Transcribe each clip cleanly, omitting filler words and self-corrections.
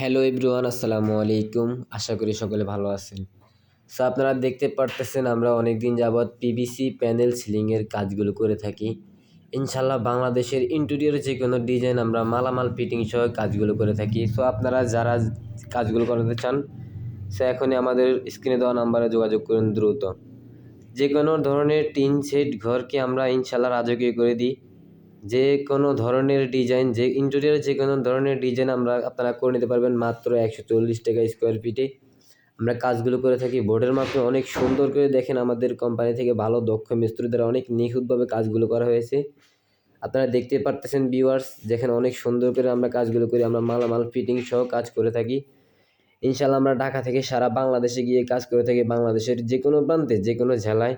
Hello everyone, আসসালামু আলাইকুম। আশা করি সকলে ভালো আছেন। সো আপনারা দেখতে পারতেছেন আমরা অনেক দিন যাবৎ পিভিসি প্যানেল সিলিংয়ের কাজগুলো করে থাকি। ইনশাল্লাহ বাংলাদেশের ইন্টেরিয়র যে কোনো ডিজাইন আমরা মালামাল ফিটিং সহ কাজগুলো করে থাকি। সো আপনারা যারা কাজগুলো করাতে চান সে এখনই আমাদের স্ক্রিনে দেওয়া নাম্বারে যোগাযোগ করুন দ্রুত। যে কোনো ধরনের টিন শেড ঘরকে আমরা ইনশাল্লাহ রাজকীয় করে দিই। যে কোনো ধরনের ডিজাইন, যে ইন্টেরিয়রে যে কোনো ধরনের ডিজাইন আপনারা করে নিতে পারবেন মাত্র 140 টাকা স্কোয়ার ফিটে। আমরা কাজগুলো করে থাকি বোর্ডের মাধ্যমে অনেক সুন্দর করে। দেখেন আমাদের কোম্পানি থেকে ভালো দক্ষ মিস্ত্রি দ্বারা অনেক নিখুঁতভাবে কাজগুলো করা হয়েছে। আপনারা দেখতে পারতেছেন ভিউয়ার্স, যেখানে অনেক সুন্দর করে আমরা কাজগুলো করি। আমরা মালামাল ফিটিং সহ কাজ করে থাকি। ইনশাল্লাহ আমরা ঢাকা থেকে সারা বাংলাদেশে গিয়ে কাজ করে থাকি। বাংলাদেশের যে কোনো প্রান্তে যে কোনো জেলায়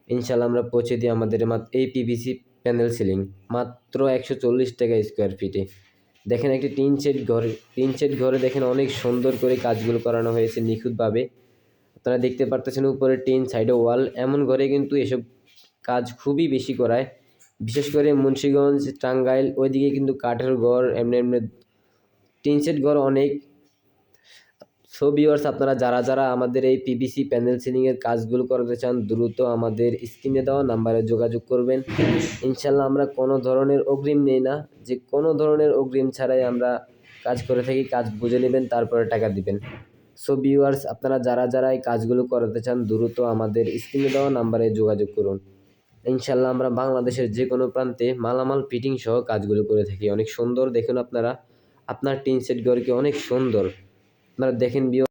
ইনশাল্লাহ আমরা পৌঁছে দিই আমাদের এই পিভিসি প্যানেল সিলিং মাত্র 140 টাকা স্কোয়ার ফিটে। দেখেন একটি টিন শেড ঘরে দেখেন অনেক সুন্দর করে কাজগুলো করানো হয়েছে নিখুঁতভাবে। আপনারা দেখতে পারতেছেন উপরে টিন, সাইডে ওয়াল। এমন ঘরে কিন্তু এসব কাজ খুবই বেশি করায়, বিশেষ করে মুন্সিগঞ্জ, টাঙ্গাইল ওইদিকে কিন্তু কাঠের ঘর, এমনি এমনি টিন শেড ঘর অনেক। সো ভিউয়ার্স, আপনারা যারা আমাদের এই পিভিসি প্যানেল সিলিংয়ের কাজগুলো করাতে চান দ্রুত আমাদের স্ক্রিনে দেওয়া নাম্বারে যোগাযোগ করবেন। ইনশাল্লাহ আমরা কোনো ধরনের অগ্রিম নেই না, যে কোনো ধরনের অগ্রিম ছাড়াই আমরা কাজ করে থাকি। কাজ বুঝে নেবেন, তারপরে টাকা দিবেন। সো ভিউয়ার্স, আপনারা যারা এই কাজগুলো করাতে চান দ্রুত আমাদের স্ক্রিনে দেওয়া নাম্বারে যোগাযোগ করুন। ইনশাল্লাহ আমরা বাংলাদেশের যে কোনো প্রান্তে মালামাল ফিটিং সহ কাজগুলো করে থাকি। অনেক সুন্দর দেখুন আপনারা, আপনার টিন শেড ঘরকে অনেক সুন্দর আপনারা দেখেন ভিউয়ার্স।